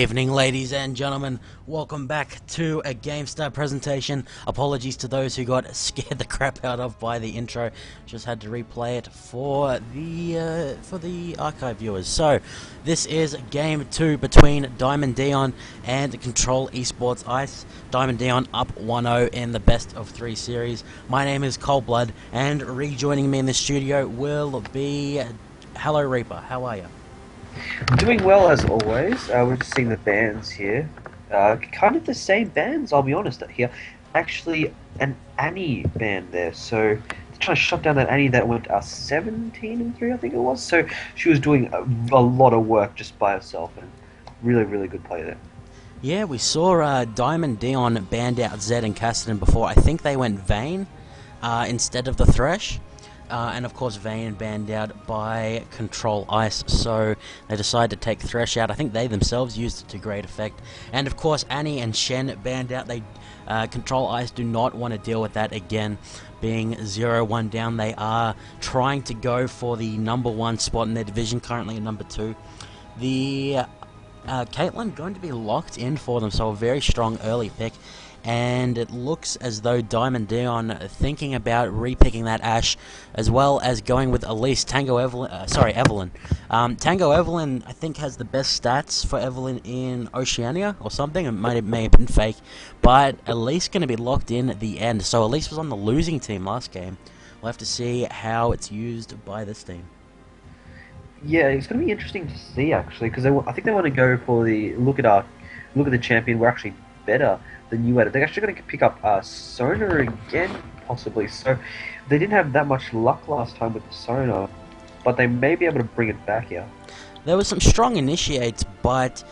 evening, ladies and gentlemen. Welcome back to a GameStar presentation. Apologies to those who got scared the crap out of by the intro. Just had to replay it for the archive viewers. So, this is Game 2 between DiamondDeon and Control Esports Ice. DiamondDeon up 1-0 in the best of 3 series. My name is Coldblood, and rejoining me in the studio will be Hello Reaper. How are you? Doing well as always. We're just seeing the bands here. Kind of the same bands, I'll be honest, here. Actually, an Annie band there. So, they're trying to shut down that Annie that went 17-3, I think it was. So, she was doing a lot of work just by herself. And really, really good play there. Yeah, we saw DiamondDeon banned out Zed and Cassidy before. I think they went Vayne instead of the Thresh. And of course Vayne banned out by Control Ice, so they decided to take Thresh out. I think they themselves used it to great effect. And of course Annie and Shen banned out. They Control Ice do not want to deal with that again. Being 0-1 down, they are trying to go for the number 1 spot in their division, currently at number 2. The Caitlyn going to be locked in for them, so a very strong early pick. And it looks as though DiamondDeon thinking about repicking that Ashe, as well as going with Elise. Evelyn. Tango Evelyn, I think, has the best stats for Evelyn in Oceania or something. It may have been fake, but Elise going to be locked in at the end. So Elise was on the losing team last game. We'll have to see how it's used by this team. Yeah, it's going to be interesting to see actually, because I think they want to go for the look at the champion. We're actually better than you at it. They're actually going to pick up Sona again, possibly. So they didn't have that much luck last time with the Sona, but they may be able to bring it back here. There was some strong initiates, but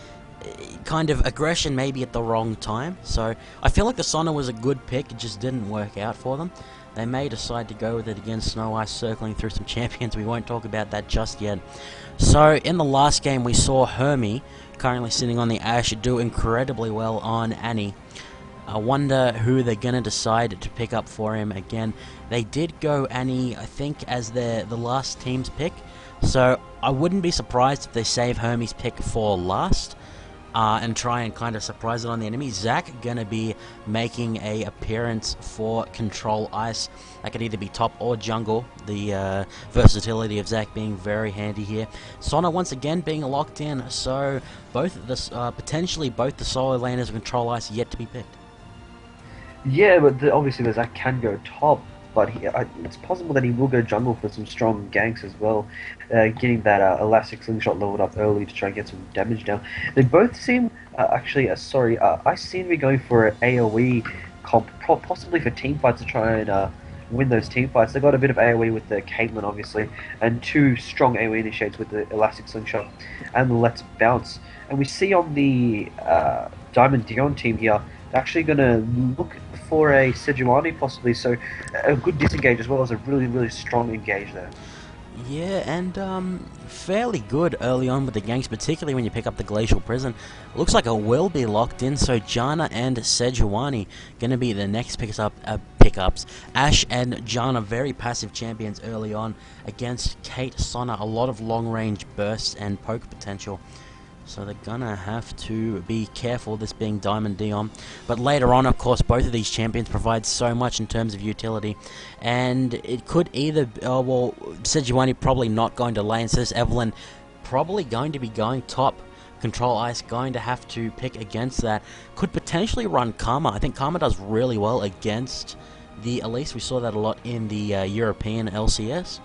kind of aggression maybe at the wrong time. So I feel like the Sona was a good pick, it just didn't work out for them. They may decide to go with it again. Snow Ice circling through some champions. We won't talk about that just yet. So in the last game we saw Hermie, currently sitting on the Ashe, do incredibly well on Annie. I wonder who they're going to decide to pick up for him again. They did go Annie, I think, as the last team's pick. So I wouldn't be surprised if they save Hermie's pick for last. And try and kind of surprise it on the enemy. Zac gonna be making a appearance for Control Ice. That could either be top or jungle. The versatility of Zac being very handy here. Sona once again being locked in. So both potentially both the solo laners of Control Ice yet to be picked. Yeah, but obviously the Zac can go top, but it's possible that he will go jungle for some strong ganks as well, getting that elastic slingshot leveled up early to try and get some damage down. They both seem, I seem to be going for an AoE comp, possibly for team fights to try and win those team fights. They got a bit of AoE with the Caitlyn, obviously, and 2 strong AoE initiates with the elastic slingshot and the Let's Bounce. And we see on the DiamondDeon team here, they're actually going to look for a Sejuani possibly, so a good disengage as well as a really, really strong engage there. Yeah, and fairly good early on with the ganks, particularly when you pick up the Glacial Prison. Looks like it will be locked in, so Janna and Sejuani going to be the next pickups. Ashe and Janna, very passive champions early on against Kate Sona. A lot of long-range bursts and poke potential. So they're gonna have to be careful, this being DiamondDeon. But later on, of course, both of these champions provide so much in terms of utility. And it could either, Sejuani probably not going to lane, so this Evelyn probably going to be going top. Control Ice going to have to pick against that. Could potentially run Karma. I think Karma does really well against the Elise. We saw that a lot in the European LCS.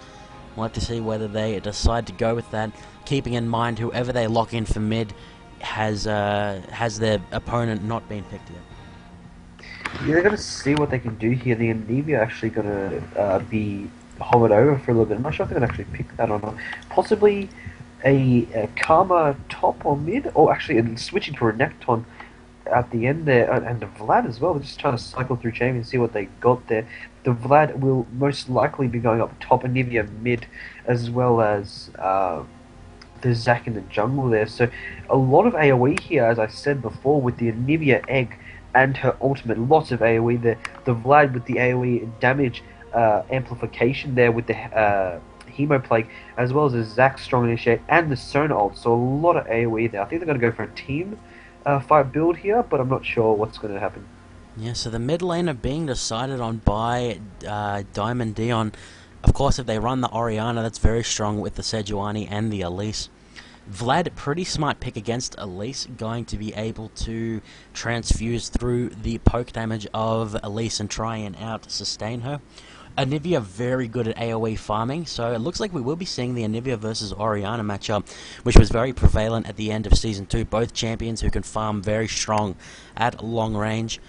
We'll have to see whether they decide to go with that, keeping in mind whoever they lock in for mid has their opponent not been picked yet. Yeah, they're going to see what they can do here. The Anivia actually going to be hovered over for a little bit. I'm not sure if they're going to actually pick that or not. Possibly a Karma top or mid, or actually switching to a Renekton at the end there, and the Vlad as well. They're just trying to cycle through champions and see what they got there. The Vlad will most likely be going up top, Anivia mid, as well as the Zac in the jungle there. So a lot of AoE here, as I said before, with the Anivia egg and her ultimate. Lots of AoE there. The Vlad with the AoE damage amplification there with the Hemoplague, as well as the Zac strong initiate and the Sona ult. So a lot of AoE there. I think they're going to go for a team fight build here, but I'm not sure what's going to happen. Yeah, so the mid lane are being decided on by DiamondDeon. Of course, if they run the Orianna, that's very strong with the Sejuani and the Elise. Vlad, pretty smart pick against Elise, going to be able to transfuse through the poke damage of Elise and try and out-sustain her. Anivia very good at AoE farming, so it looks like we will be seeing the Anivia versus Orianna matchup, which was very prevalent at the end of Season 2. Both champions who can farm very strong at long range.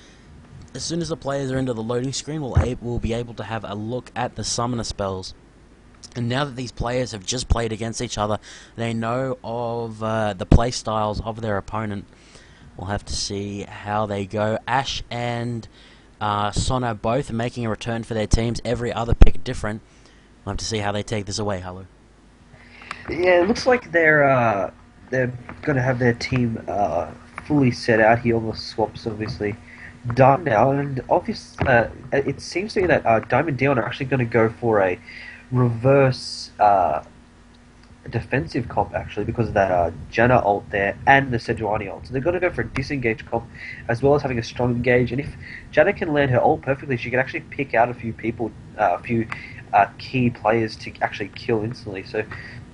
As soon as the players are into the loading screen, we'll be able to have a look at the summoner spells. And now that these players have just played against each other, they know of the play styles of their opponent. We'll have to see how they go. Ashe and Sono both making a return for their teams. Every other pick different. We'll have to see how they take this away, Hello. Yeah, it looks like they're going to have their team fully set out here. All the swaps, obviously, done now, and obviously, it seems to me that DiamondDeon are actually going to go for a reverse defensive comp, actually, because of that Janna ult there and the Sejuani ult. So they're going to go for a disengage comp as well as having a strong engage. And if Janna can land her ult perfectly, she can actually pick out a few people, a few key players to actually kill instantly. So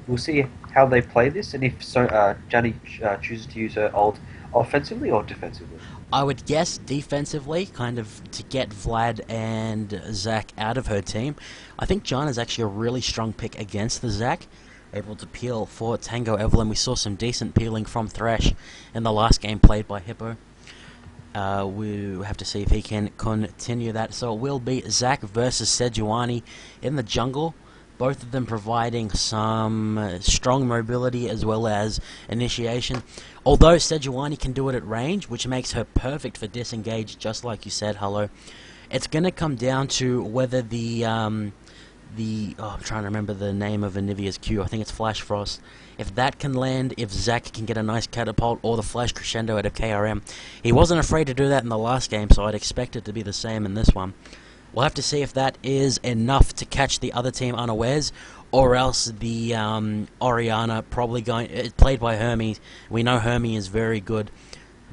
we'll see how they play this, and if Janna chooses to use her ult offensively or defensively. I would guess defensively, kind of to get Vlad and Zac out of her team. I think Janna is actually a really strong pick against the Zac. Able to peel for Tango Evelyn. We saw some decent peeling from Thresh in the last game played by Hippo. We have to see if he can continue that. So it will be Zac versus Sejuani in the jungle. Both of them providing some strong mobility as well as initiation. Although Sejuani can do it at range, which makes her perfect for disengage, just like you said, Hello. It's going to come down to whether I'm trying to remember the name of Anivia's Q. I think it's Flash Frost. If that can land, if Zac can get a nice catapult, or the Flash Crescendo out of KRM. He wasn't afraid to do that in the last game, so I'd expect it to be the same in this one. We'll have to see if that is enough to catch the other team unawares, or else the Orianna probably it's played by Hermes. We know Hermes is very good.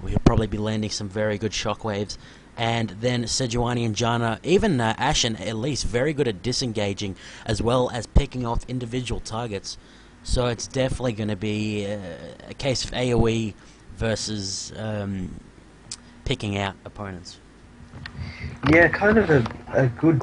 We'll probably be landing some very good shockwaves. And then Sejuani and Janna, even Ashe and Elise, very good at disengaging as well as picking off individual targets. So it's definitely going to be a case of AoE versus picking out opponents. Yeah, kind of a good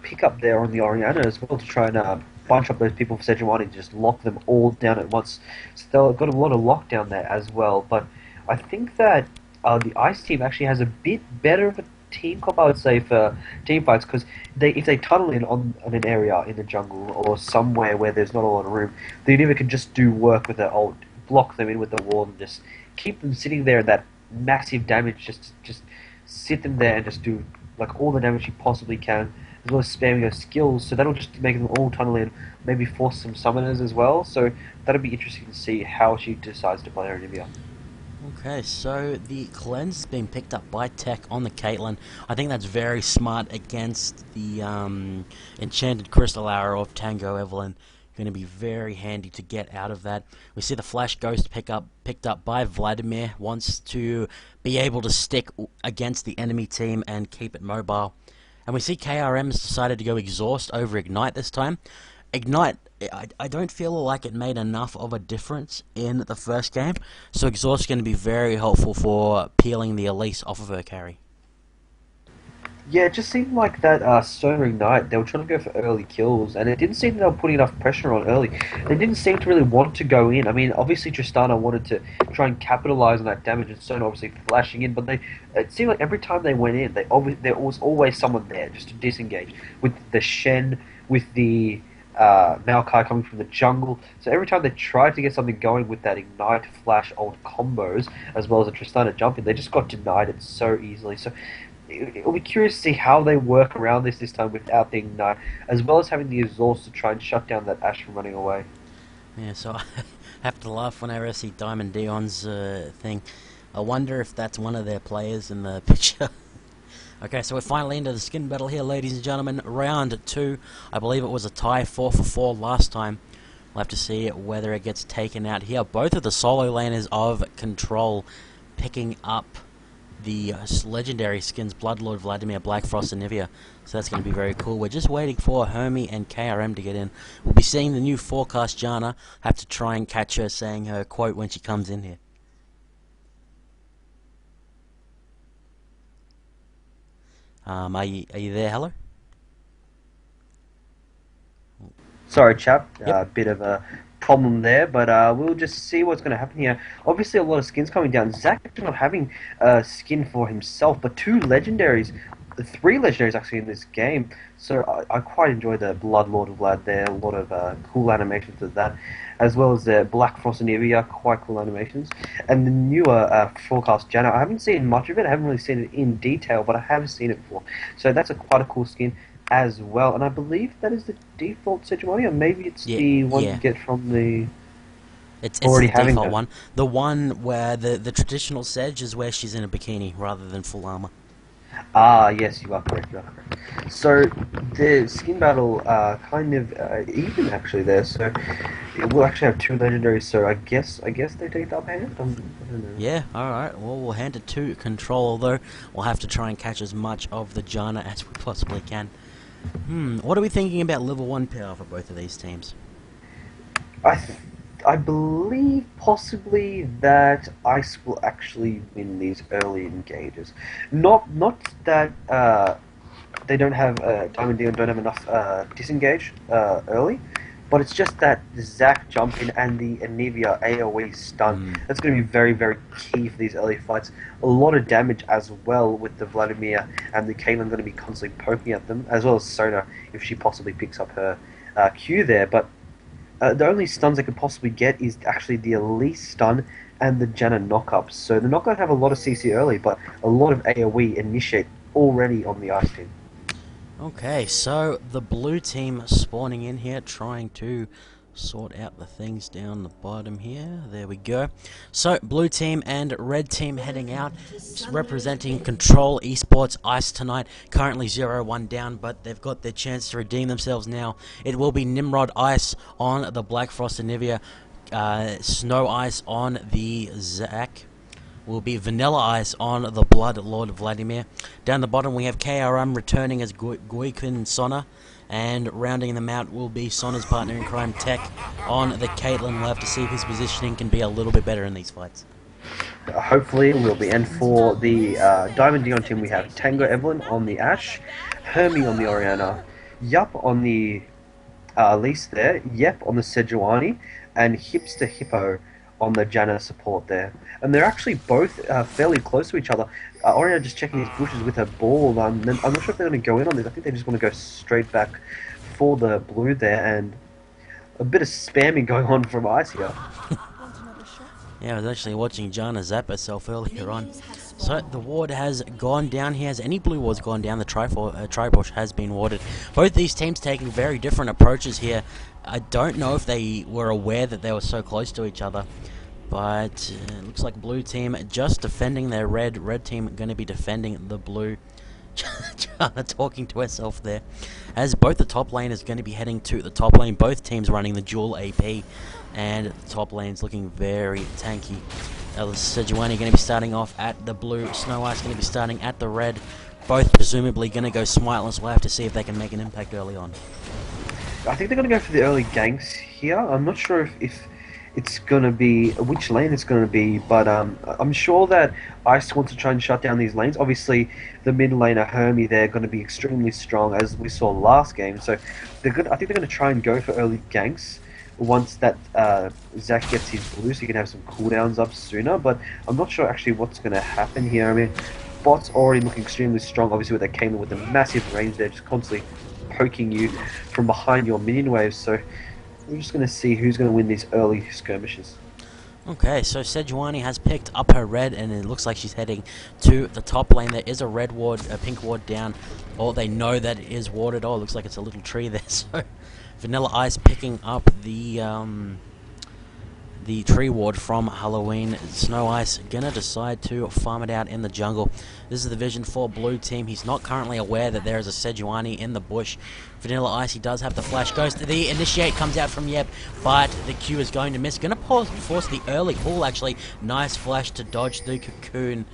pickup there on the Orianna as well to try and bunch up those people for Sejuani and just lock them all down at once. So they've got a lot of lockdown there as well. But I think that the Ice team actually has a bit better of a team comp, I would say, for team fights, because if they tunnel in on an area in the jungle or somewhere where there's not a lot of room, the Unova can just do work with their ult, block them in with the wall, and just keep them sitting there at that massive damage, just sit them there and just do like all the damage you possibly can, as well as spamming her skills. So that'll just make them all tunnel in, maybe force some summoners as well. So that'll be interesting to see how she decides to play her Anivia. Okay, so the cleanse is being picked up by Tech on the Caitlyn. I think that's very smart against the enchanted crystal arrow of Tango Evelyn. Going to be very handy to get out of that. We see the Flash Ghost picked up by Vladimir. Wants to be able to stick against the enemy team and keep it mobile. And we see KRM has decided to go Exhaust over Ignite this time. Ignite, I don't feel like it made enough of a difference in the first game. So Exhaust is going to be very helpful for peeling the Elise off of her carry. Yeah, it just seemed like that Solar Ignite, they were trying to go for early kills, and it didn't seem they were putting enough pressure on early. They didn't seem to really want to go in. I mean, obviously Tristana wanted to try and capitalize on that damage, and Sona obviously flashing in, but it seemed like every time they went in, there was always someone there just to disengage. With the Shen, with the Maokai coming from the jungle. So every time they tried to get something going with that Ignite, Flash, ult combos, as well as a Tristana jump in, they just got denied it so easily. So it'll be curious to see how they work around this time without the Ignite, as well as having the Exhaust to try and shut down that Ashe from running away. Yeah, so I have to laugh whenever I see DiamondDeon's thing. I wonder if that's one of their players in the picture. Okay, so we're finally into the skin battle here, ladies and gentlemen. Round 2. I believe it was a tie 4 for 4 last time. We'll have to see whether it gets taken out here. Both of the solo laners of Control picking up the legendary skins Bloodlord Vladimir, Black Frost, and Nivea. So that's going to be very cool. We're just waiting for Hermie and KRM to get in. We'll be seeing the new forecast Jana. Have to try and catch her saying her quote when she comes in here. Are you there? Hello? Sorry, chap. Yep. Bit of a problem there, but we'll just see what's going to happen here. Obviously, a lot of skins coming down. Zach not having a skin for himself, but 2 legendaries, 3 legendaries actually in this game. So I quite enjoy the Bloodlord Vlad there. A lot of cool animations of that, as well as the Black Frost and Evia, quite cool animations. And the newer Forecast Janna, I haven't seen much of it. I haven't really seen it in detail, but I have seen it before. So that's quite a cool skin as well, and I believe that is the default Sejuani, or maybe it's the one you get from the it's already the having default that. one. The one where the traditional Sedge is where she's in a bikini rather than full armor. Ah, yes, you are correct. You are correct. So the skin battle kind of even actually there. So we'll actually have 2 legendaries. So I guess they take the upper hand. I don't know. Yeah, alright. Well, we'll hand it to Control, although we'll have to try and catch as much of the Jana as we possibly can. What are we thinking about level 1 power for both of these teams? I believe possibly that Ice will actually win these early engages. Not that they don't have DiamondDeon don't have enough disengage early, but it's just that the Zac jump in and the Anivia AoE stun, that's going to be very, very key for these early fights. A lot of damage as well with the Vladimir and the Caitlyn going to be constantly poking at them, as well as Sona if she possibly picks up her Q there. But the only stuns they could possibly get is actually the Elise stun and the Janna knockups. So they're not going to have a lot of CC early, but a lot of AoE initiate already on the Ice team. Okay, so the blue team spawning in here, trying to sort out the things down the bottom here. There we go. So, blue team and red team heading out, representing Control Esports Ice tonight. Currently 0-1 down, but they've got their chance to redeem themselves now. It will be Nimrod Ice on the Black Frost and Nivea, Snow Ice on the Zac. Will be Vanilla Ice on the Blood Lord Vladimir. Down the bottom we have KRM returning as Guiquin Sona, and rounding them out will be Sona's partner in crime Tech on the Caitlyn. We'll have to see if his positioning can be a little bit better in these fights. Hopefully it will be. And for the DiamondDeon team we have Tango Evelyn on the Ashe, Hermie on the Oriana, Yup on the Elise there, Yep on the Sejuani, and Hipster Hippo on the Janna support there. And they're actually both fairly close to each other. Oriana just checking his bushes with her ball. I'm not sure if they're going to go in on this. I think they just want to go straight back for the blue there, and a bit of spamming going on from Ice here. Yeah, I was actually watching Jana zap herself earlier on. So the ward has gone down here. Has any blue wards gone down? The Tribush has been warded. Both these teams taking very different approaches here. I don't know if they were aware that they were so close to each other. But it looks like blue team just defending their red. Red team going to be defending the blue. Jana talking to herself there. As both the top lane is going to be heading to the top lane. Both teams running the dual AP. And the top lane's looking very tanky. Sejuani going to be starting off at the blue. Snow Ice going to be starting at the red. Both presumably going to go smiteless. We'll have to see if they can make an impact early on. I think they're going to go for the early ganks here. I'm not sure if it's going to be which lane it's going to be, but I'm sure that Ice wants to try and shut down these lanes. Obviously, the mid laner Hermie, they're going to be extremely strong, as we saw last game. So I think they're going to try and go for early ganks once that Zac gets his blue, so he can have some cooldowns up sooner. But I'm not sure actually what's going to happen here. I mean, bot's already looking extremely strong, obviously, with their Caitlyn with the massive range there, just constantly poking you from behind your minion waves. So we're just going to see who's going to win these early skirmishes. Okay, so Sejuani has picked up her red, and it looks like she's heading to the top lane. There is a red ward, a pink ward down. Or they know that it is warded. Oh, it looks like it's a little tree there. So Vanilla Ice picking up the the tree ward from Halloween. Snow Ice gonna decide to farm it out in the jungle. This is the vision for blue team. He's not currently aware that there is a Sejuani in the bush. Vanilla Ice, he does have the flash. Goes to the initiate, comes out from Yep, but the Q is going to miss. Gonna force the early pull, actually. Nice flash to dodge the cocoon.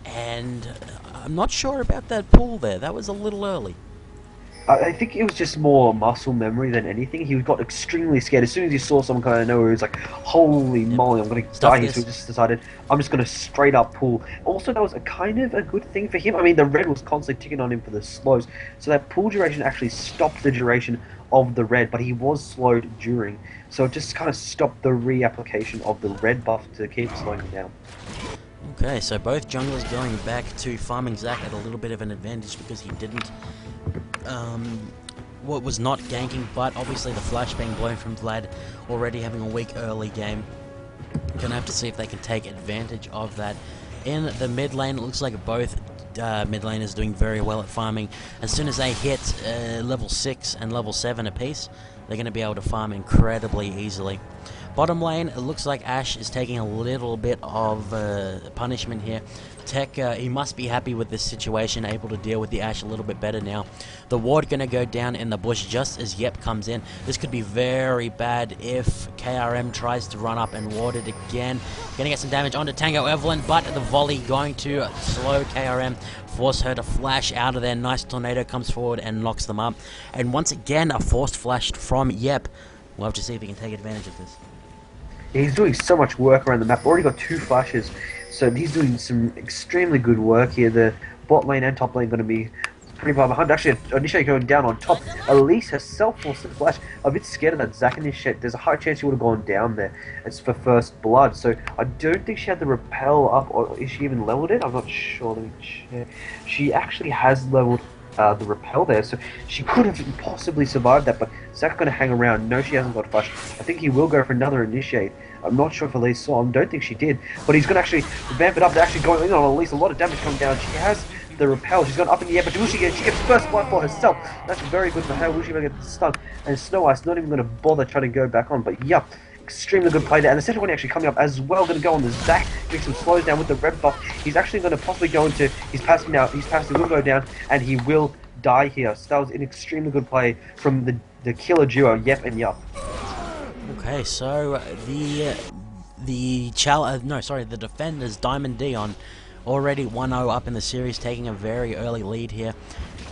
And I'm not sure about that pull there. That was a little early. I think it was just more muscle memory than anything. He got extremely scared. As soon as he saw someone kind of nowhere, he was like, holy moly, I'm going to die here. So he just decided, I'm just going to straight up pull. Also, that was a kind of a good thing for him. I mean, the red was constantly ticking on him for the slows. So that pull duration actually stopped the duration of the red, but he was slowed during. So it just kind of stopped the reapplication of the red buff to keep slowing him down. Okay, so both junglers going back to farming Zac at a little bit of an advantage because he didn't was not ganking, but obviously the flash being blown from Vlad, already having a weak early game. Gonna have to see if they can take advantage of that. In the mid lane, it looks like both mid laners doing very well at farming. As soon as they hit level 6 and level 7 apiece, they're going to be able to farm incredibly easily. Bottom lane, it looks like Ashe is taking a little bit of punishment here. Tech, he must be happy with this situation, able to deal with the Ashe a little bit better now. The ward going to go down in the bush just as Yep comes in. This could be very bad if KRM tries to run up and ward it again. Going to get some damage onto Tango Evelyn, but the volley going to slow KRM, force her to flash out of there. Nice tornado comes forward and knocks them up. And once again, a forced flash from Yep. We'll have to see if he can take advantage of this. He's doing so much work around the map. Already got 2 flashes, so he's doing some extremely good work here. The bot lane and top lane going to be pretty far behind. Actually, initiate going down on top. Elise herself forced the flash. A bit scared of that Zac initiate. There's a high chance she would have gone down there. It's for first blood, so I don't think she had the repel up, or is she even leveled it? I'm not sure. Let me check. She actually has leveled the repel there, so she could have possibly survived that, but Zac's going to hang around. No, she hasn't got flash. I think he will go for another initiate. I'm not sure if Elise saw him. Don't think she did, but he's going to actually vamp it up. They're actually going in on Elise. A lot of damage coming down. She has the repel. She's gone up in the air, but will she get? She gets first blood for herself. That's very good for her. Will she get the stun? And Snow Ice not even going to bother trying to go back on, but yeah. Extremely good play there, and the second one actually coming up as well. Going to go on the Zac, getting some slows down with the red buff. He's actually going to possibly go into his passive now. His passive will go down, and he will die here. So that was an extremely good play from the killer duo, Yep and Yup. Okay, so the defenders, DiamondDeon, already 1-0 up in the series, taking a very early lead here,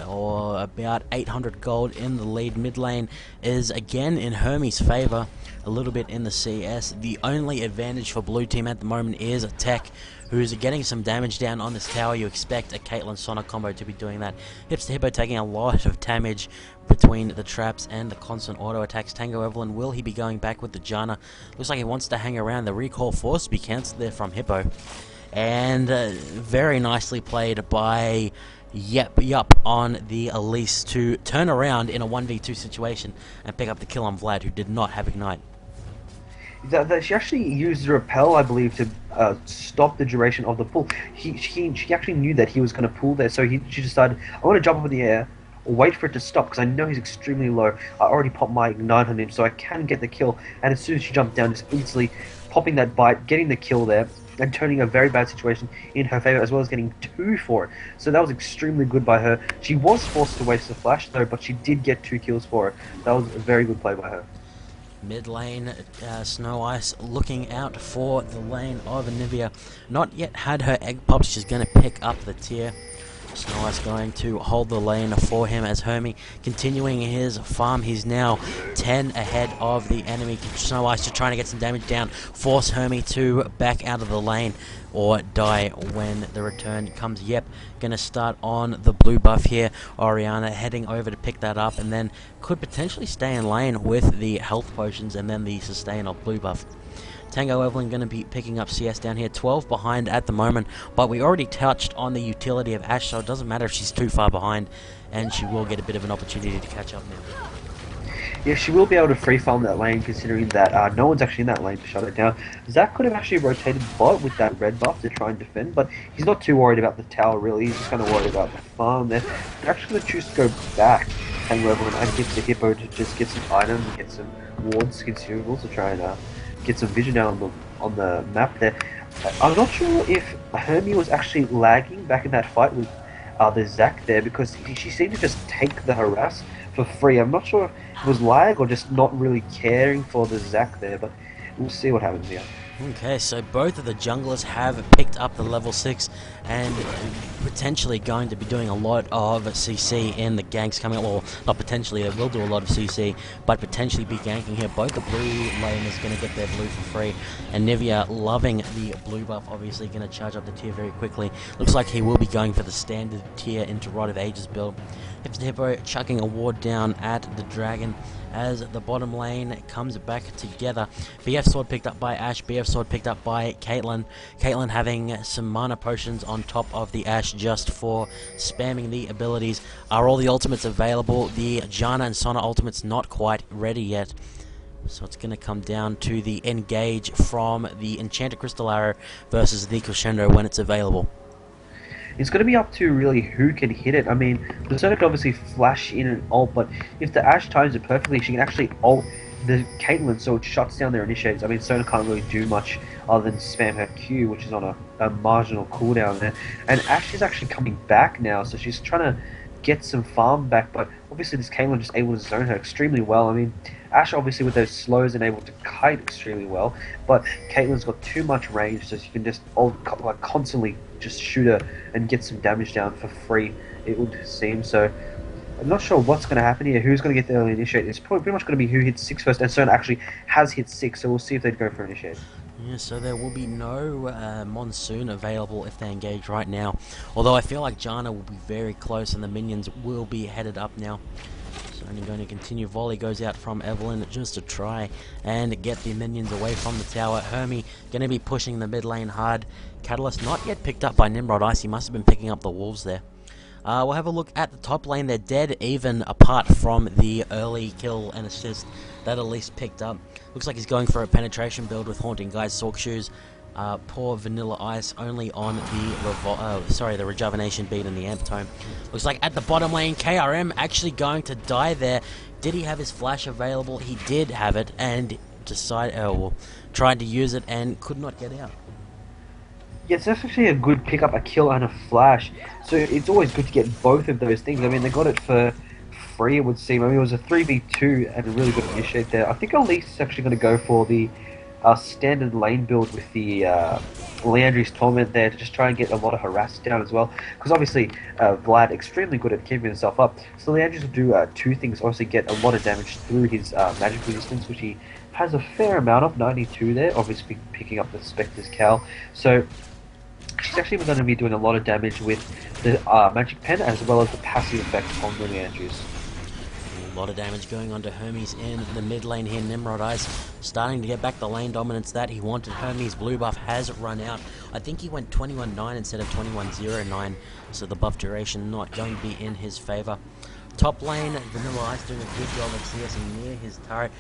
or about 800 gold in the lead. Mid lane is again in Hermes' favor, a little bit in the CS. The only advantage for blue team at the moment is Tech, who's getting some damage down on this tower. You expect a Caitlyn Sonic combo to be doing that. Hips to Hippo taking a lot of damage between the traps and the constant auto attacks. Tango Evelyn, will he be going back with the Janna? Looks like he wants to hang around. The recall force to be cancelled there from Hippo. And very nicely played by Yup on the Elise to turn around in a 1v2 situation and pick up the kill on Vlad, who did not have Ignite. She actually used the repel, I believe, to stop the duration of the pull. She actually knew that he was going to pull there, so she decided, I want to jump up in the air, or wait for it to stop, because I know he's extremely low. I already popped my Ignite on him, so I can get the kill. And as soon as she jumped down, just instantly popping that bite, getting the kill there, and turning a very bad situation in her favor, as well as getting 2 for it. So that was extremely good by her. She was forced to waste the flash, though, but she did get 2 kills for it. That was a very good play by her. Mid lane, Snow Ice looking out for the lane of Anivia. Not yet had her egg popped. She's going to pick up the tier. Snow Ice going to hold the lane for him as Hermie continuing his farm. He's now 10 ahead of the enemy. Snow Ice just trying to get some damage down. Force Hermie to back out of the lane or die when the return comes. Yep, going to start on the blue buff here. Oriana heading over to pick that up, and then could potentially stay in lane with the health potions and then the sustain of blue buff. Tango Evelyn going to be picking up CS down here, 12 behind at the moment, but we already touched on the utility of Ashe, so it doesn't matter if she's too far behind, and she will get a bit of an opportunity to catch up now. Yeah, she will be able to free farm that lane, considering that no one's actually in that lane to shut it down. Zac could have actually rotated bot with that red buff to try and defend, but he's not too worried about the tower really. He's just kind of worried about the farm there. They're actually going to choose to go back, Tango Evelyn, and give the Hippo to just get some items and get some wards, consumables to try and get some vision down on the map there. I'm not sure if Hermie was actually lagging back in that fight with the Zac there, because she seemed to just take the harass for free. I'm not sure if it was lag or just not really caring for the Zac there, but we'll see what happens here. Okay, so both of the junglers have picked up the level 6 and potentially going to be doing a lot of CC in the ganks coming up. Well, not potentially, they will do a lot of CC, but potentially be ganking here. Both the blue laners going to get their blue for free, and Nivea, loving the blue buff, obviously going to charge up the tier very quickly. Looks like he will be going for the standard tier into Rod of Ages build. Hippo chucking a ward down at the dragon as the bottom lane comes back together. BF sword picked up by Ashe, BF sword picked up by Caitlyn. Caitlyn having some mana potions on top of the Ashe just for spamming the abilities. Are all the ultimates available? The Janna and Sona ultimates not quite ready yet. So it's going to come down to the engage from the Enchanted Crystal Arrow versus the Crescendo when it's available. It's going to be up to really who can hit it. I mean, the Sona can obviously flash in and ult, but if the Ashe times it perfectly, she can actually ult the Caitlyn, so it shuts down their initiators. I mean, Sona can't really do much other than spam her Q, which is on a marginal cooldown there. And Ashe is actually coming back now, so she's trying to get some farm back, but obviously this Caitlyn just able to zone her extremely well. I mean, Ashe obviously with those slows and able to kite extremely well, but Caitlyn's got too much range, so she can just like constantly just shoot her and get some damage down for free, it would seem. So I'm not sure what's going to happen here, who's going to get the early initiate. It's probably pretty much going to be who hits 6 first, and Sona actually has hit 6, so we'll see if they'd go for initiate. Yeah, so there will be no Monsoon available if they engage right now. Although I feel like Janna will be very close and the minions will be headed up now. So only going to continue. Volley goes out from Evelyn just to try and get the minions away from the tower. Hermie going to be pushing the mid lane hard. Catalyst not yet picked up by Nimrod Ice. He must have been picking up the wolves there. We'll have a look at the top lane. They're dead even apart from the early kill and assist that Elise picked up. Looks like he's going for a penetration build with Haunting Guys, Sork Shoes. Poor Vanilla Ice only on the Rejuvenation beat and the Amp Tome. Looks like at the bottom lane, KRM actually going to die there. Did he have his flash available? He did have it and tried to use it and could not get out. Yeah, it's actually a good pickup, a kill and a flash. So it's always good to get both of those things. I mean, they got it for free, it would seem. I mean, it was a 3v2 and a really good initiate there. I think Elise is actually going to go for the standard lane build with the Leandri's Torment there to just try and get a lot of harass down as well. Because obviously, Vlad extremely good at keeping himself up. So Leandri's will do two things. Obviously, get a lot of damage through his magic resistance, which he has a fair amount of, 92 there. Obviously, picking up the Spectre's Cal. So she's actually going to be doing a lot of damage with the Magic Pen as well as the passive effect on the Leandri's. A lot of damage going on to Hermes in the mid lane here. Nimrod Ice starting to get back the lane dominance that he wanted. Hermes' blue buff has run out. I think he went 21-9 instead of 21-0-9, so the buff duration not going to be in his favor. Top lane, Vanilla Ice doing a good job of CSing near his turret.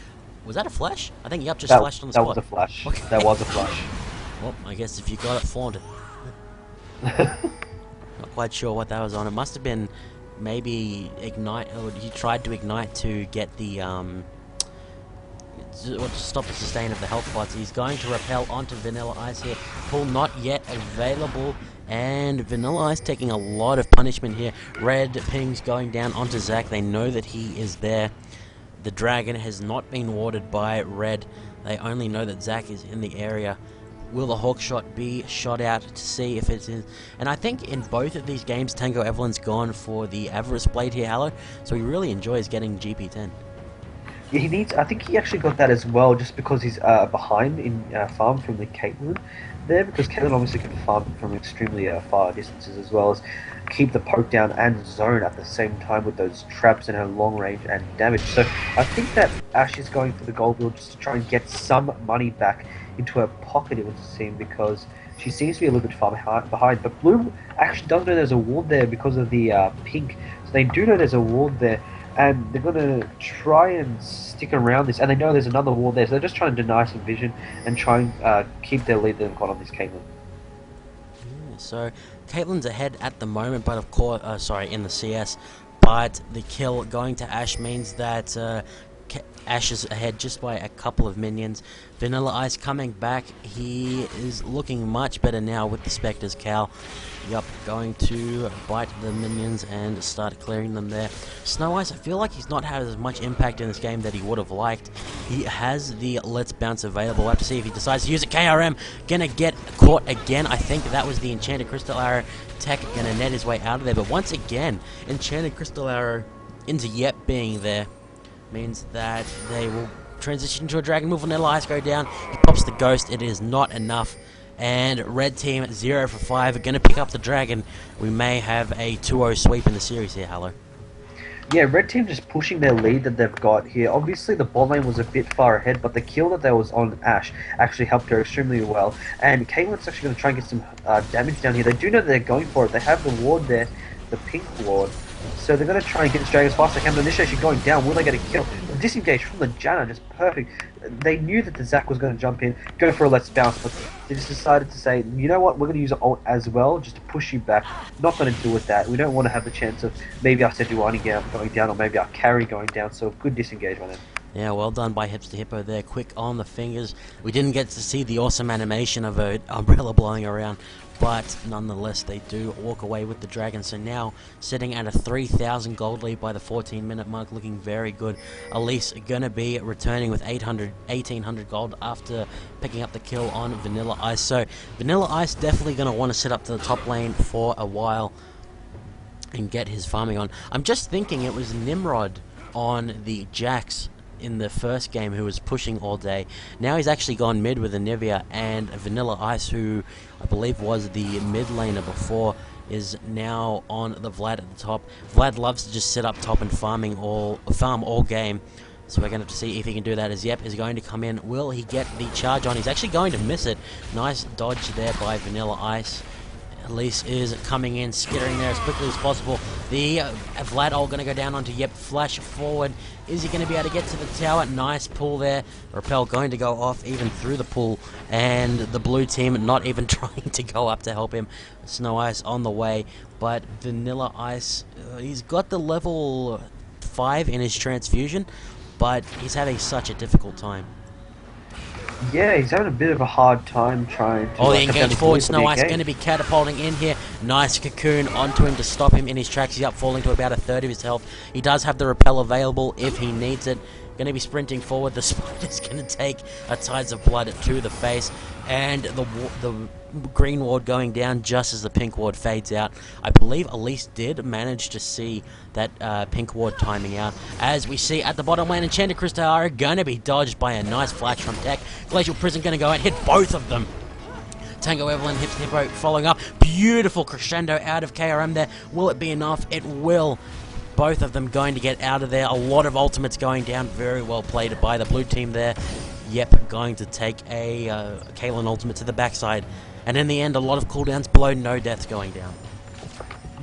Was that a flash? I think Yup just flashed on the spot. That was a flash. Okay. That was a flash. Well, I guess if you got it, flaunt it. Not quite sure what that was on. It must have been maybe ignite, or he tried to ignite to get the or to stop the sustain of the health pots. He's going to repel onto Vanilla Ice here. Pull not yet available, and Vanilla Ice taking a lot of punishment here. Red pings going down onto Zac. They know that he is there. The dragon has not been warded by Red. They only know that Zac is in the area. Will the hawk shot be shot out to see if it is? And I think in both of these games, Tango Evelyn's gone for the Avarice Blade here, Hallow, so he really enjoys getting GP10. Yeah, he needs. I think he actually got that as well, just because he's behind in farm from the Caitlyn there, because Caitlyn obviously can farm from extremely far distances, as well as keep the poke down and zone at the same time with those traps and her long range and damage. So I think that Ashe is going for the gold build just to try and get some money back into her pocket, it would seem, because she seems to be a little bit far behind. But Blue actually does know there's a ward there because of the pink, so they do know there's a ward there, and they're going to try and stick around this, and they know there's another ward there, so they're just trying to deny some vision and try and keep their lead they've got on this Caitlyn. So Caitlyn's ahead at the moment, but of course, in the CS. But the kill going to Ashe means that Ash is ahead just by a couple of minions. Vanilla Ice coming back. He is looking much better now with the Spectre's Cowl. Yup, going to bite the minions and start clearing them there. Snow Ice, I feel like he's not had as much impact in this game that he would have liked. He has the Let's Bounce available. We'll have to see if he decides to use it. KRM gonna get caught again. I think that was the Enchanted Crystal Arrow. Tech gonna net his way out of there. But once again, Enchanted Crystal Arrow into Yep being there means that they will transition to a Dragon move. Vanilla Ice go down. He pops the Ghost. It is not enough. And red team 0 for 5 are going to pick up the Dragon. We may have a 2-0 sweep in the series here, Hello. Yeah, red team just pushing their lead that they've got here. Obviously, the bot lane was a bit far ahead, but the kill that there was on Ashe actually helped her extremely well. And Caitlin's actually going to try and get some damage down here. They do know that they're going for it. They have the ward there, the pink ward. So they're going to try and get this Dragon as fast as they can. But initially going down, will they get a kill? Disengage from the Janna, just perfect. They knew that the Zac was going to jump in, go for a Let's Bounce, but they just decided to say, you know what, we're going to use an ult as well, just to push you back. Not going to deal with that. We don't want to have the chance of maybe our Sejuani going down, or maybe our carry going down, so good disengagement. Yeah, well done by Hipster Hippo there, quick on the fingers. We didn't get to see the awesome animation of an umbrella blowing around, but nonetheless they do walk away with the Dragon. So now sitting at a 3,000 gold lead by the 14-minute mark, looking very good. Elise gonna be returning with 1,800 gold after picking up the kill on Vanilla Ice. So Vanilla Ice definitely gonna want to sit up to the top lane for a while and get his farming on. I'm just thinking it was Nimrod on the Jax in the first game who was pushing all day. Now he's actually gone mid with Anivia, and Vanilla Ice, who I believe was the mid laner before, is now on the Vlad at the top. Vlad loves to just sit up top and farm all game. So we're going to have to see if he can do that, as Yep is going to come in. Will he get the charge on? He's actually going to miss it. Nice dodge there by Vanilla Ice. Elise is coming in, skittering there as quickly as possible. The Vlad all going to go down onto Yep, flash forward. Is he going to be able to get to the tower? Nice pull there. Repel going to go off even through the pull, and the blue team not even trying to go up to help him. Snow Ice on the way, but Vanilla Ice, he's got the level 5 in his transfusion, but he's having such a difficult time. Yeah, he's having a bit of a hard time trying to... Oh, the engage forward. Snow Ice going to be catapulting in here. Nice cocoon onto him to stop him in his tracks. He's up, falling to about a third of his health. He does have the repel available if he needs it. Going to be sprinting forward. The Spider's going to take a Tides of Blood to the face. And the green ward going down just as the pink ward fades out. I believe Elise did manage to see that pink ward timing out. As we see at the bottom lane, Enchanted Crystal Arrow going to be dodged by a nice flash from Tech. Glacial Prison going to go and hit both of them. Tango Evelyn, Hipster Hippo following up. Beautiful crescendo out of KRM there. Will it be enough? It will. Both of them going to get out of there. A lot of ultimates going down. Very well played by the blue team there. Yep, going to take a Caitlyn ultimate to the backside. And in the end, a lot of cooldowns below, no deaths going down.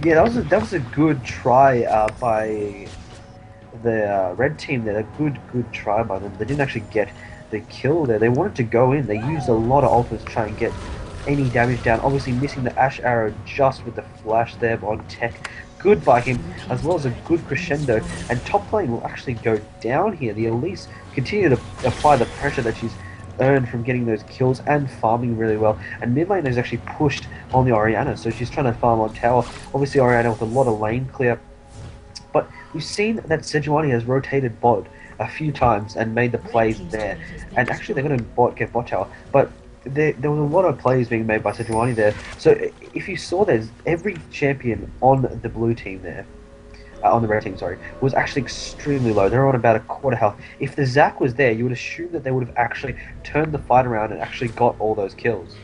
Yeah, that was a good try by the red team there. A good try by them. They didn't actually get the kill there. They wanted to go in. They used a lot of ultimates to try and get any damage down. Obviously missing the Ashe arrow just with the flash there on Tech. Good by him, as well as a good crescendo. And top lane will actually go down here. The Elise continue to apply the pressure that she's earned from getting those kills and farming really well. And mid lane is actually pushed on the Orianna, so she's trying to farm on tower. Obviously Orianna with a lot of lane clear. But we've seen that Sejuani has rotated bot a few times and made the plays there. And actually they're going to get bot tower. But there was a lot of plays being made by Sejuani there. So if you saw, there's every champion on the blue team there, on the red team, sorry, was actually extremely low. They were on about a quarter health. If the Zac was there, you would assume that they would have actually turned the fight around and actually got all those kills.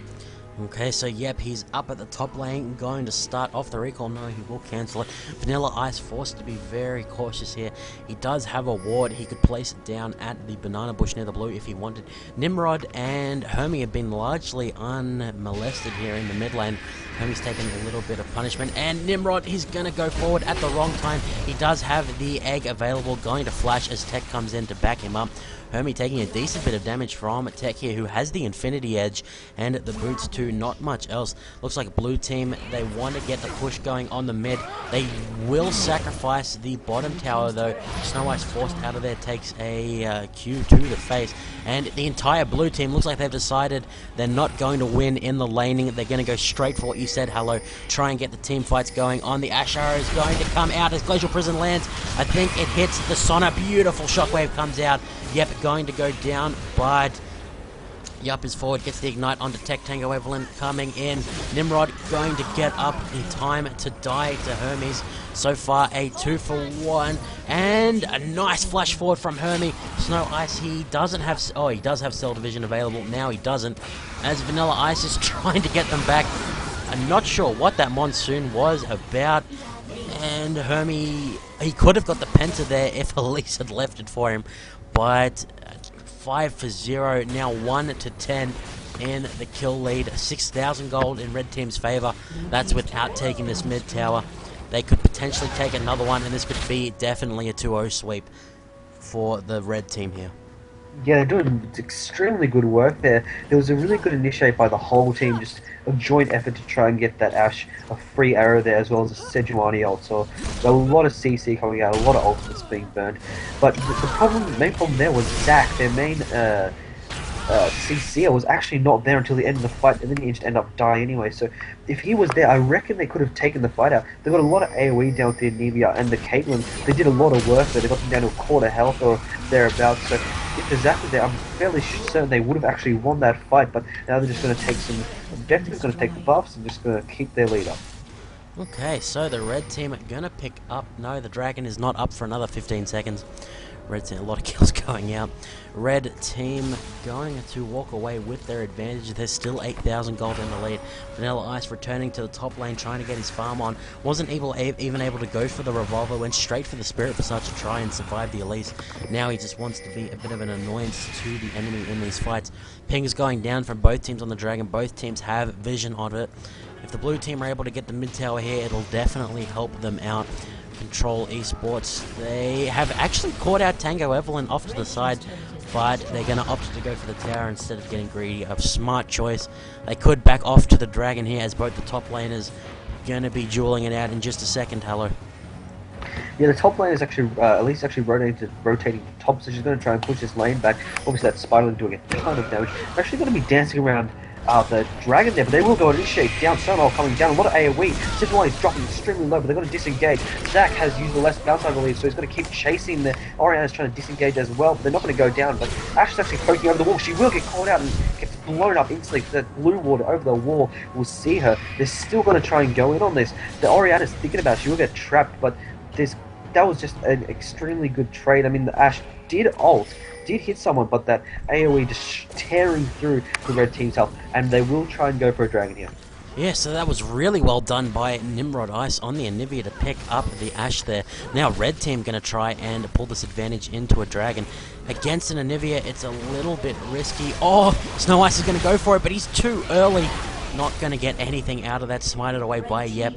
Okay, so yep, he's up at the top lane, going to start off the recall. No, he will cancel it. Vanilla Ice forced to be very cautious here. He does have a ward. He could place it down at the banana bush near the blue if he wanted. Nimrod and Hermie have been largely unmolested here in the mid lane. Hermie's taken a little bit of punishment, and Nimrod, he's going to go forward at the wrong time. He does have the egg available, going to flash as Tech comes in to back him up. Hermie taking a decent bit of damage from Tech here, who has the Infinity Edge and the boots too, not much else. Looks like blue team, they want to get the push going on the mid. They will sacrifice the bottom tower though. Snow Ice forced out of there, takes a Q to the face, and the entire blue team looks like they've decided they're not going to win in the laning. They're going to go straight for what you said, Hello. Try and get the team fights going on. The Ash Arrow is going to come out as Glacial Prison lands. I think it hits the Sona. Beautiful shockwave comes out. Yep, going to go down, but Yup is forward, gets the Ignite onto Tech. Tango Evelyn coming in. Nimrod going to get up in time to die to Hermes. So far, a 2-for-1. And a nice flash forward from Hermie. Snow Ice, he doesn't have... Oh, he does have Cell Division available. Now he doesn't. As Vanilla Ice is trying to get them back. I'm not sure what that Monsoon was about. And Hermie, he could have got the Penta there if Elise had left it for him. But 5-for-0, now 1-10 in the kill lead. 6,000 gold in red team's favor. That's without taking this mid tower. They could potentially take another one, and this could be definitely a 2-0 sweep for the red team here. Yeah, they're doing extremely good work there. There was a really good initiate by the whole team, just a joint effort to try and get that Ash a free arrow there, as well as a Sejuani ult. So a lot of CC coming out, a lot of ultimates being burned. But the main problem there was Zac, their main CC was actually not there until the end of the fight, and then he just ended up dying anyway. So if he was there, I reckon they could have taken the fight out. They got a lot of AoE down with the Anivia and the Caitlyn. They did a lot of work there. They got them down to a quarter health or thereabouts. So if the Zac was there, I'm fairly certain they would have actually won that fight. But now they're just going to take some objectives, going to take the buffs, and just going to keep their lead up. Okay, so the red team are going to pick up... No, the dragon is not up for another 15 seconds. Red team, a lot of kills going out. Red team going to walk away with their advantage. There's still 8,000 gold in the lead. Vanilla Ice returning to the top lane, trying to get his farm on. Wasn't even able to go for the revolver. Went straight for the Spirit Visage to try and survive the Elise. Now he just wants to be a bit of an annoyance to the enemy in these fights. Ping is going down from both teams on the dragon. Both teams have vision on it. If the blue team are able to get the mid tower here, it'll definitely help them out. Control Esports, they have actually caught out Tango Evelyn off to the side, but they're going to opt to go for the tower instead of getting greedy. A smart choice. They could back off to the dragon here, as both the top laners going to be dueling it out in just a second. Hello. Yeah, the top lane is actually, at least actually rotating to top, so she's going to try and push this lane back. Obviously that Spiderling doing a ton of damage. They're actually going to be dancing around the dragon there, but they will go initiate down. Stonewall coming down, a lot of AoE. Sejuani is dropping extremely low, but they're going to disengage. Zac has used the less bounce, I believe, so he's going to keep chasing the Orianna's trying to disengage as well, but they're not going to go down. But Ash is actually poking over the wall. She will get caught out and gets blown up instantly. That blue water over the wall will see her. They're still going to try and go in on this. The Orianna's thinking about it. She will get trapped, but that was just an extremely good trade. I mean, the Ash did ult, did hit someone, but that AoE just tearing through the red team's health, and they will try and go for a dragon here. Yeah, so that was really well done by Nimrod Ice on the Anivia to pick up the Ash there. Now red team going to try and pull this advantage into a dragon. Against an Anivia, it's a little bit risky. Oh, Snow Ice is going to go for it, but he's too early. Not going to get anything out of that, smited away by Yep.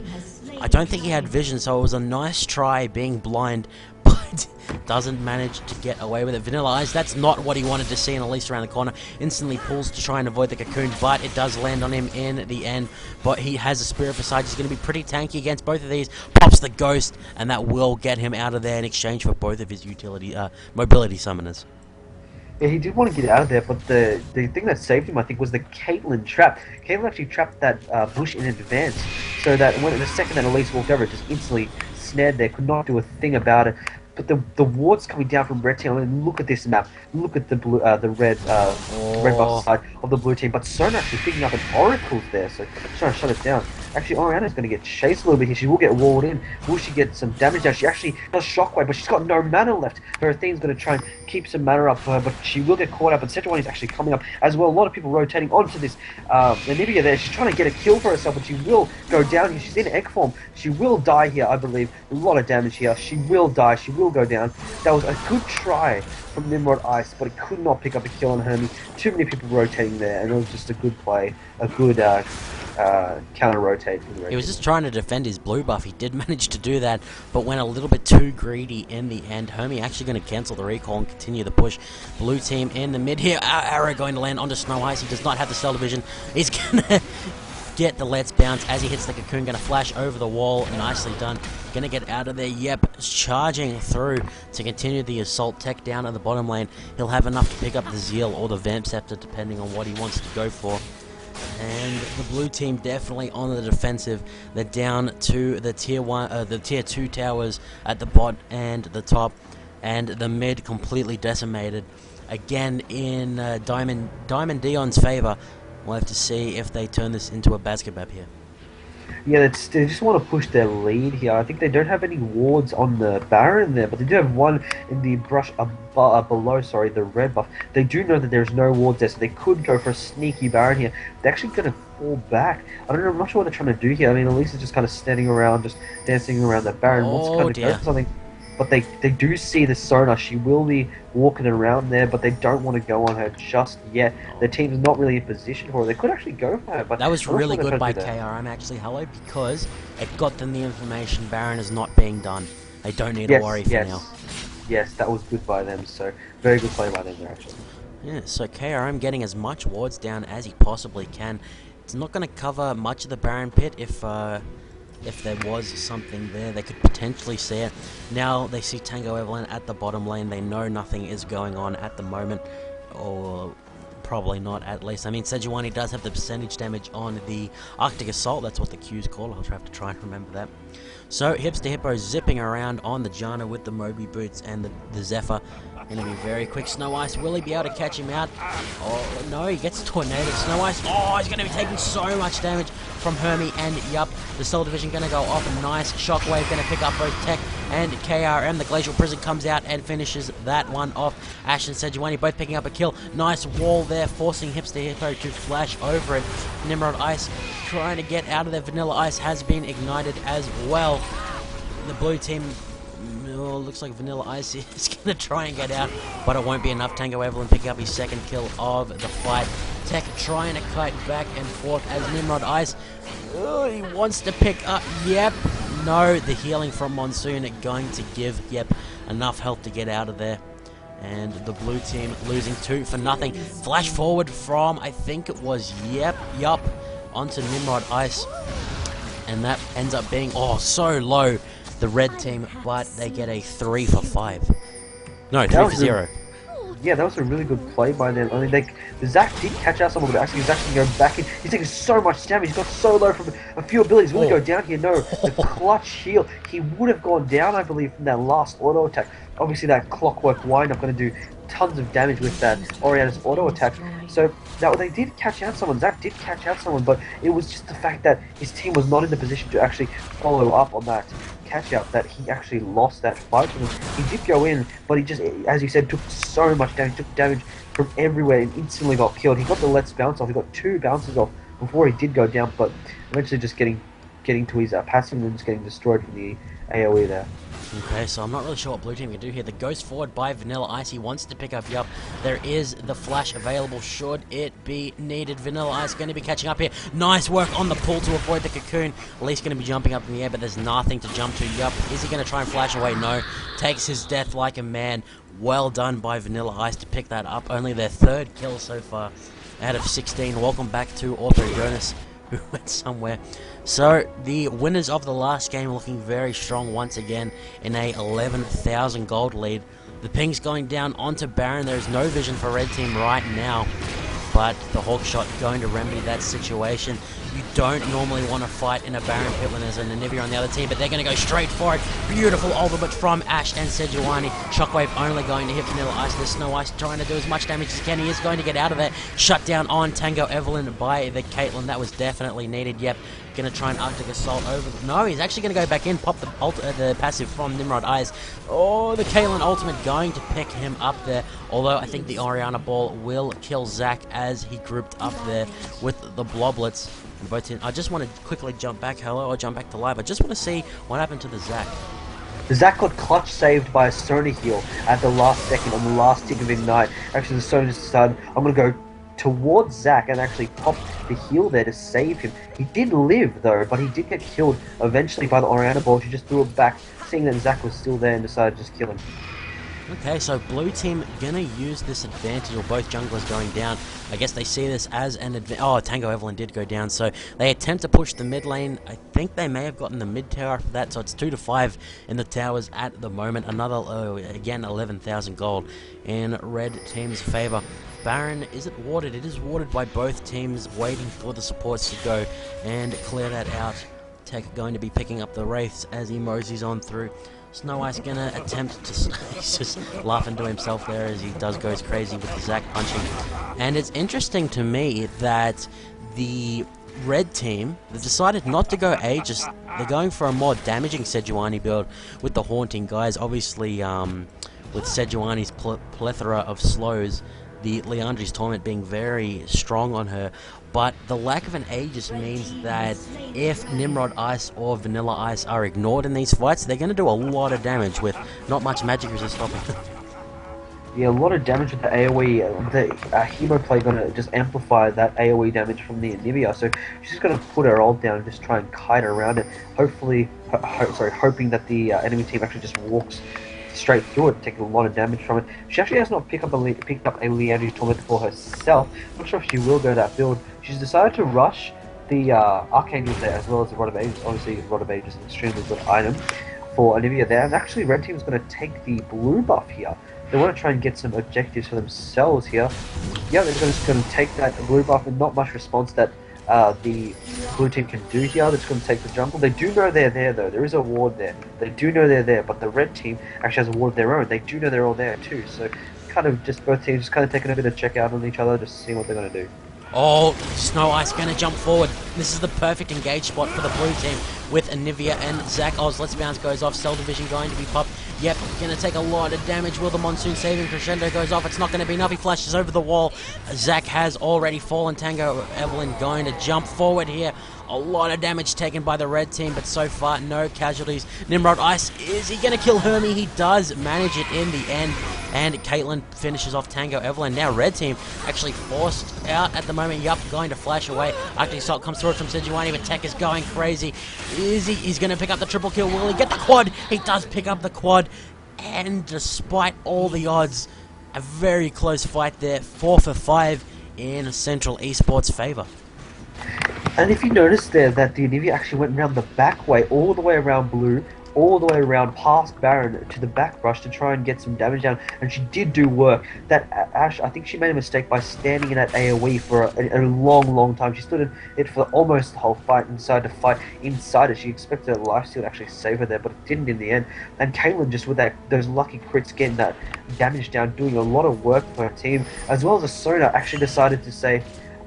I don't think he had vision, so it was a nice try being blind, but doesn't manage to get away with it. Vanilla Ice, that's not what he wanted to see, and Elise around the corner instantly pulls to try and avoid the cocoon, but it does land on him in the end. But he has a Spirit Visage. He's going to be pretty tanky against both of these. Pops the Ghost, and that will get him out of there in exchange for both of his mobility summoners. Yeah, he did want to get out of there, but the thing that saved him, I think, was the Caitlyn trap. Caitlyn actually trapped that bush in advance, so that when the second that Elise walked over, it just instantly snared there, could not do a thing about it. But the wards coming down from red team, I mean, look at this map. Look at the blue, the red buff side of the blue team. But Sona actually picking up an Oracle's there, so trying to shut it down. Actually, Orianna's going to get chased a little bit here. She will get walled in. Will she get some damage down? She actually does shockwave, but she's got no mana left. Her Athene's going to try and keep some mana up for her, but she will get caught up. And Sejuani is actually coming up as well. A lot of people rotating onto this Anivia there. She's trying to get a kill for herself, but she will go down here. She's in egg form. She will die here, I believe. A lot of damage here. She will die. She will go down. That was a good try from Nimrod Ice, but it could not pick up a kill on Hermie. Too many people rotating there, and it was just a good play. A good counter-rotate. He was just trying to defend his blue buff. He did manage to do that, but went a little bit too greedy in the end. Hermie actually going to cancel the recall and continue the push. Blue team in the mid here. Arrow going to land onto Snow Ice. He does not have the cell division. He's going to get the Let's Bounce as he hits the cocoon. Going to flash over the wall. Nicely done. Going to get out of there. Yep, charging through to continue the assault. Tech down at the bottom lane. He'll have enough to pick up the Zeal or the Vamp Scepter depending on what he wants to go for. And the blue team definitely on the defensive. They're down to the tier 2 towers at the bot and the top, and the mid completely decimated. Again in DiamondDeon's favor. We'll have to see if they turn this into a basketball here. Yeah, they just want to push their lead here. I think they don't have any wards on the Baron there, but they do have one in the brush below, sorry, the red buff. They do know that there's no wards there, so they could go for a sneaky Baron here. They're actually going to fall back. I don't know, I'm not sure what they're trying to do here. I mean, Elise is just kind of standing around, just dancing around that Baron. Wants to kind of go for something. But they do see the Sona. She will be walking around there, but they don't want to go on her just yet. Their team's not really in position for her. They could actually go for her. But that was really good by KRM, actually, hello, because it got them the information Baron is not being done. They don't need to worry for now. Yes, that was good by them. So very good play by them there, actually. Yeah, so KRM getting as much wards down as he possibly can. It's not going to cover much of the Baron pit if there was something there. They could potentially see it. Now they see Tango Evelyn at the bottom lane. They know nothing is going on at the moment, or probably not at least. I mean, Sejuani does have the percentage damage on the Arctic Assault. That's what the Q's called. I'll have to try and remember that. So Hipster Hippo zipping around on the Janna with the Moby boots and the Zephyr. Going to be very quick. Snow Ice, will he be able to catch him out? Oh, no, he gets tornaded. Snow Ice, oh, he's going to be taking so much damage from Hermie, and yup, the Soul Division going to go off. A nice Shockwave going to pick up both Tech and KRM. The Glacial Prison comes out and finishes that one off. Ash and Sejuani both picking up a kill. Nice wall there, forcing Hipster Hippo to flash over it. Nimrod Ice trying to get out of there. Vanilla Ice has been ignited as well. The blue team... Oh, looks like Vanilla Ice is going to try and get out, but it won't be enough. Tango Evelyn picking up his second kill of the fight. Tech trying to kite back and forth as Nimrod Ice. Oh, he wants to pick up. Yep. No, the healing from Monsoon going to give, yep, enough health to get out of there. And the blue team losing 2 for nothing. Flash forward from, I think it was, yup, onto Nimrod Ice. And that ends up being, oh, so low. The red team, but they get a 3 for 5. No, 3 for 0. Yeah, that was a really good play by them. I mean, the Zac did catch out someone, but actually he's actually going back in. He's taking so much damage. He's got so low from a few abilities. Will he go down here? No. The clutch heal. He would have gone down, I believe, from that last auto attack. Obviously, that clockwork wind-up going to do tons of damage with that Oriana's auto attack. So they did catch out someone. Zac did catch out someone, but it was just the fact that his team was not in the position to actually follow up on that catch out that he actually lost that fight. He did go in, but he just, as you said, took so much damage, took damage from everywhere and instantly got killed. He got the Let's Bounce off. He got 2 bounces off before he did go down, but eventually just getting to his passive and just getting destroyed from the AoE there. Okay, so I'm not really sure what blue team can do here. The ghost forward by Vanilla Ice. He wants to pick up Yup. There is the flash available should it be needed. Vanilla Ice going to be catching up here. Nice work on the pull to avoid the cocoon. At least going to be jumping up in the air, but there's nothing to jump to. Yup. Is he going to try and flash away? No. Takes his death like a man. Well done by Vanilla Ice to pick that up. Only their 3rd kill so far out of 16. Welcome back to Ortho Jonas, who went somewhere. So, the winners of the last game looking very strong once again in a 11,000 gold lead. The ping's going down onto Baron. There's no vision for red team right now, but the Hawkshot going to remedy that situation. You don't normally want to fight in a Baron pit when there's an Anivia on the other team, but they're going to go straight for it. Beautiful ultimate from Ash and Sejuani. Shockwave only going to hit Vanilla Ice. There's Snow Ice trying to do as much damage as he can. He is going to get out of there. Shut down on Tango Evelyn by the Caitlyn. That was definitely needed. Yep. Going to try an Arctic Assault over the... No, he's actually going to go back in, pop the passive from Nimrod Ice. Oh, the Caitlyn ultimate going to pick him up there. Although I think the Oriana ball will kill Zac as he grouped up there with the Bloblets. I just want to quickly jump back, or jump back to live. I just want to see what happened to the Zac. The Zac got clutch saved by a Sona heal at the last second on the last tick of Ignite. Actually, the Sona just decided, I'm going to go towards Zac and actually pop the heal there to save him. He did live though, but he did get killed eventually by the Oriana ball. She just threw it back, seeing that Zac was still there and decided to just kill him. Okay, so blue team gonna use this advantage, or both junglers going down. I guess they see this as an advantage. Oh, Tango Evelyn did go down, so they attempt to push the mid lane. I think they may have gotten the mid tower after that, so it's 2-5 in the towers at the moment. Another, again, 11,000 gold in red team's favor. Baron, is it warded? It is warded by both teams, waiting for the supports to go and clear that out. Tech going to be picking up the Wraiths as he moseys on through. Snow Ice gonna attempt to... He's just laughing to himself there as he goes crazy with the Zac punching. And it's interesting to me that the red team, they decided not to go Aegis. They're going for a more damaging Sejuani build with the Haunting guys. Obviously, with Sejuani's plethora of slows, the Liandry's Torment being very strong on her, but the lack of an Aegis means that if Nimrod Ice or Vanilla Ice are ignored in these fights, they're going to do a lot of damage with not much magic resist stopping. Yeah, a lot of damage with the AoE. The Hemo play going to just amplify that AoE damage from the Anivia, so she's just going to put her ult down and just try and kite around it, hopefully, hoping that the enemy team actually just walks straight through it, taking a lot of damage from it. She actually has not picked up a Liandry's Torment for herself. Not sure if she will go that build. She's decided to rush the Archangels there, as well as the Rod of Ages. Obviously, Rod of Ages is an extremely good item for Anivia there. And actually, red team is going to take the blue buff here. They want to try and get some objectives for themselves here. Yeah, they're just going to take that blue buff, and not much response that the blue team can do here. That's going to take the jungle. They do know they're there though. There is a ward there. They do know they're there, but the red team actually has a ward of their own. They do know they're all there too. So kind of just both teams just kind of taking a bit of check out on each other, just seeing what they're going to do. Oh, Snow Ice going to jump forward. This is the perfect engage spot for the blue team with Anivia and Zac. Oz, Let's Bounce goes off. Cell Division going to be popped. Yep, going to take a lot of damage. Will the Monsoon saving Crescendo goes off. It's not going to be enough. He flashes over the wall. Zac has already fallen. Tango Evelyn going to jump forward here. A lot of damage taken by the red team, but so far no casualties. Nimrod Ice, is he going to kill Hermie? He does manage it in the end, and Caitlyn finishes off Tango Evelyn. Now red team actually forced out at the moment. Yup, going to flash away. Arctic Assault comes through from Sejuani, but Tech is going crazy. He's going to pick up the triple kill. Will he get the quad? He does pick up the quad, and despite all the odds, a very close fight there. 4 for 5 in Central Esports' favour. And if you notice there that the Anivia actually went around the back way, all the way around blue, all the way around past Baron to the back brush to try and get some damage down, and she did do work. That Ashe, I think she made a mistake by standing in that AoE for a long time. She stood in it for almost the whole fight, inside the fight, inside it. She expected a lifesteal to actually save her there, but it didn't in the end. And Caitlyn just with those lucky crits getting that damage down, doing a lot of work for her team, as well as a Sona actually decided to say,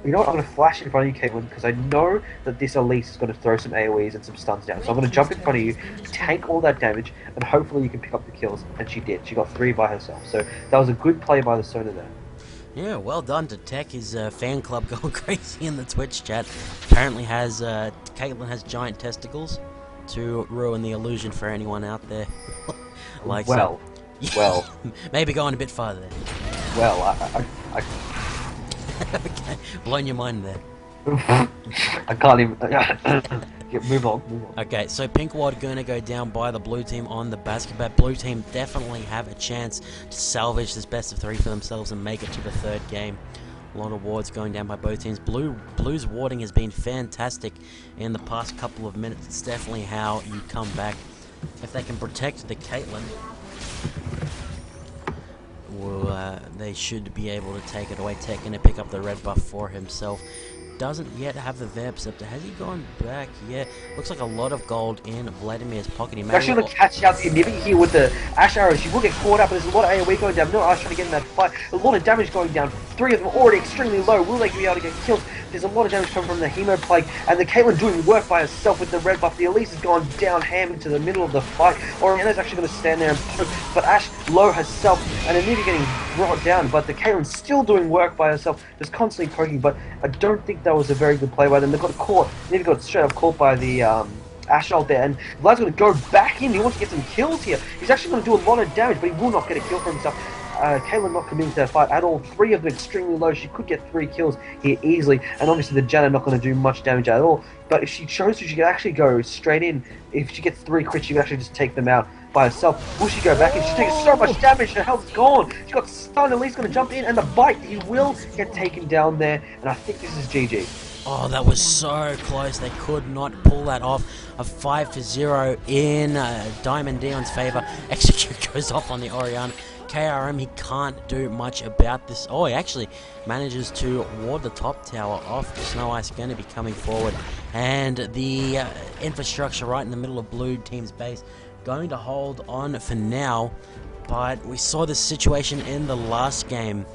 you know what, I'm going to flash in front of you, Caitlyn, because I know that this Elise is going to throw some AoEs and some stuns down. So I'm going to jump in front of you, take all that damage, and hopefully you can pick up the kills. And she did. She got 3 by herself. So that was a good play by the Sona there. Yeah, well done to Tech. His fan club going crazy in the Twitch chat. Apparently has Caitlyn has giant testicles to ruin the illusion for anyone out there. Like well, so. Well. Maybe going a bit farther there. Well, I Okay, blown your mind there. I can't even... move on. Okay, so Pink Ward gonna go down by the blue team on the basket, but blue team definitely have a chance to salvage this best of 3 for themselves and make it to the 3rd game. A lot of wards going down by both teams. Blue's warding has been fantastic in the past couple of minutes. It's definitely how you come back. If they can protect the Caitlyn, well, they should be able to take it away. Tech gonna pick up the red buff for himself. Doesn't yet have the Vamp Scepter. Has he gone back? Yeah. Looks like a lot of gold in Vladimir's pocket. He actually going to catch out the Anivia here with the Ashe arrows. She will get caught up, but there's a lot of AoE going down. No Ashe trying to get in that fight. A lot of damage going down. 3 of them already extremely low. Will they be able to get killed? There's a lot of damage coming from the Hemo Plague, and the Caitlyn doing work by herself with the red buff. The Elise has gone down ham into the middle of the fight. Oriana's actually going to stand there and poke, but Ashe low herself, and Anivia getting brought down, but the Caitlyn's still doing work by herself, just constantly poking, but I don't think that was a very good play by them. They got caught. Anivia got straight up caught by the Ashe ult there, and Vlad's going to go back in. He wants to get some kills here. He's actually going to do a lot of damage, but he will not get a kill for himself. Caitlyn not committing to that fight at all. 3 of them extremely low. She could get 3 kills here easily, and obviously the Janna not going to do much damage at all. But if she chose to, she could actually go straight in. If she gets 3 crits, she could actually just take them out by herself. Will she go back in? She's taking so much damage, her health's gone. She got stunned, and Lee's going to jump in, and the bite, he will get taken down there, and I think this is GG. Oh, that was so close. They could not pull that off. A 5-0 in DiamondDeon's favor. Execute goes off on the Orianna. KRM, he can't do much about this. Oh, he actually manages to ward the top tower off. Snow Ice going to be coming forward. And the infrastructure right in the middle of blue team's base going to hold on for now. But we saw this situation in the last game.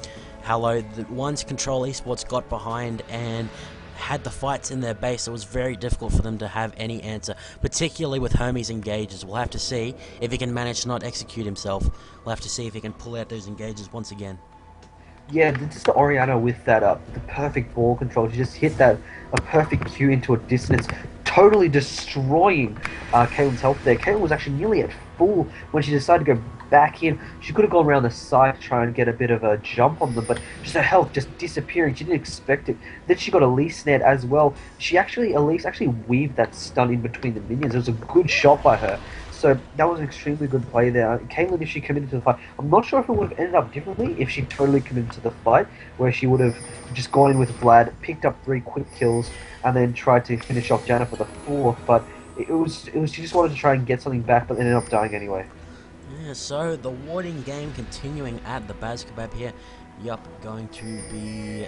Hello, once Control Esports got behind and had the fights in their base, it was very difficult for them to have any answer, particularly with Hermes engages. We'll have to see if he can manage to not execute himself. We'll have to see if he can pull out those engages once again. Yeah, just the Orianna with that the perfect ball control. She just hit that a perfect cue into a distance, totally destroying Caitlyn's health there. Caitlyn was actually nearly at full when she decided to go back in. She could have gone around the side to try and get a bit of a jump on them, but just her health just disappearing. She didn't expect it. Then she got Elise snared as well. Elise actually weaved that stun in between the minions. It was a good shot by her. So that was an extremely good play there. Caitlyn, if she committed to the fight, I'm not sure if it would have ended up differently if she totally committed to the fight, where she would have just gone in with Vlad, picked up 3 quick kills, and then tried to finish off Janna for the 4th. But it was she just wanted to try and get something back, but ended up dying anyway. Yeah, so the warding game continuing at the Baz Kebab here. Yup, going to be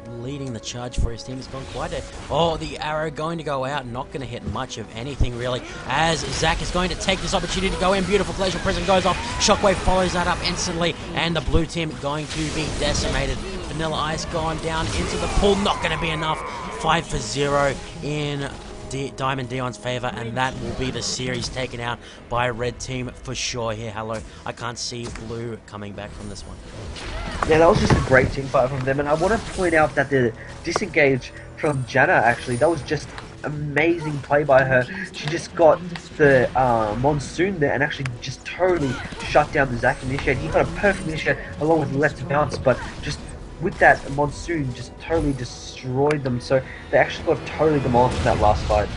leading the charge for his team. He's gone quite a... Oh, the arrow going to go out. Not going to hit much of anything, really, as Zach is going to take this opportunity to go in. Beautiful Glacial Prison goes off. Shockwave follows that up instantly, and the blue team going to be decimated. Vanilla Ice gone down into the pool. Not going to be enough. 5-0 in DiamondDeon's favor, and that will be the series taken out by red team for sure here. Hello, I can't see blue coming back from this one. Yeah, that was just a great team fight from them, and I want to point out that the disengage from Janna, actually, that was just amazing play by her. She just got the Monsoon there and actually just totally shut down the Zac initiate. He got a perfect initiate along with the left bounce, but just with that Monsoon just totally destroyed them, so they actually got totally demolished in that last fight.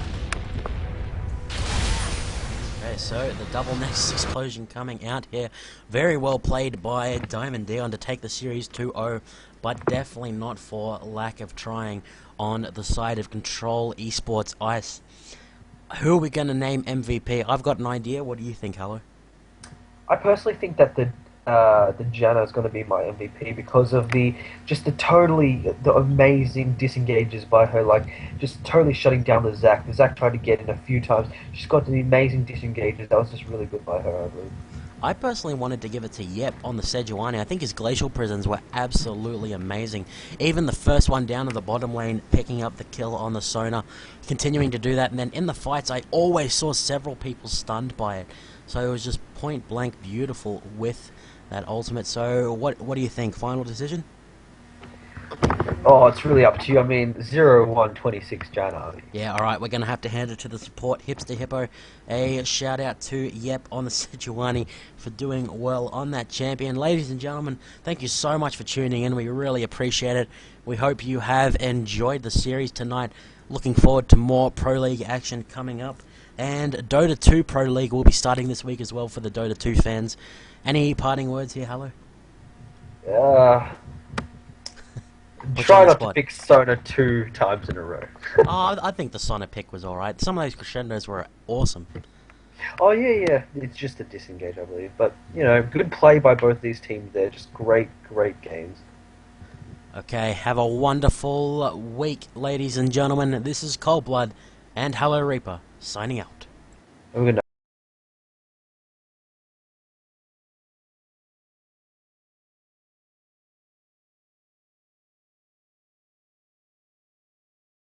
Okay, so the double Nexus explosion coming out here. Very well played by DiamondDeon to take the series 2-0, but definitely not for lack of trying on the side of Control Esports Ice. Who are we going to name MVP? I've got an idea. What do you think, Hello? I personally think that the Janna is going to be my MVP because of the amazing disengages by her, like just totally shutting down the Zac. The Zac tried to get in a few times. She's got the amazing disengages. That was just really good by her, I believe. I personally wanted to give it to Yep on the Sejuani. I think his Glacial Prisons were absolutely amazing. Even the first one down to the bottom lane, picking up the kill on the Sona, continuing to do that, and then in the fights I always saw several people stunned by it. So it was just point blank beautiful with that ultimate. So what do you think? Final decision? Oh, it's really up to you. I mean, 0-1-26 Janna. Yeah, alright, we're going to have to hand it to the support, Hipster Hippo. A shout out to Yep on the Sejuani for doing well on that champion. Ladies and gentlemen, thank you so much for tuning in. We really appreciate it. We hope you have enjoyed the series tonight. Looking forward to more Pro League action coming up. And Dota 2 Pro League will be starting this week as well for the Dota 2 fans. Any parting words here, Hello? Try not to pick Sona 2 times in a row. Oh, I think the Sona pick was alright. Some of those crescendos were awesome. Oh, yeah. It's just a disengage, I believe. But, you know, good play by both these teams there. Just great games. Okay, have a wonderful week, ladies and gentlemen. This is Cold Blood and Hello Reaper, signing out. Have a good night.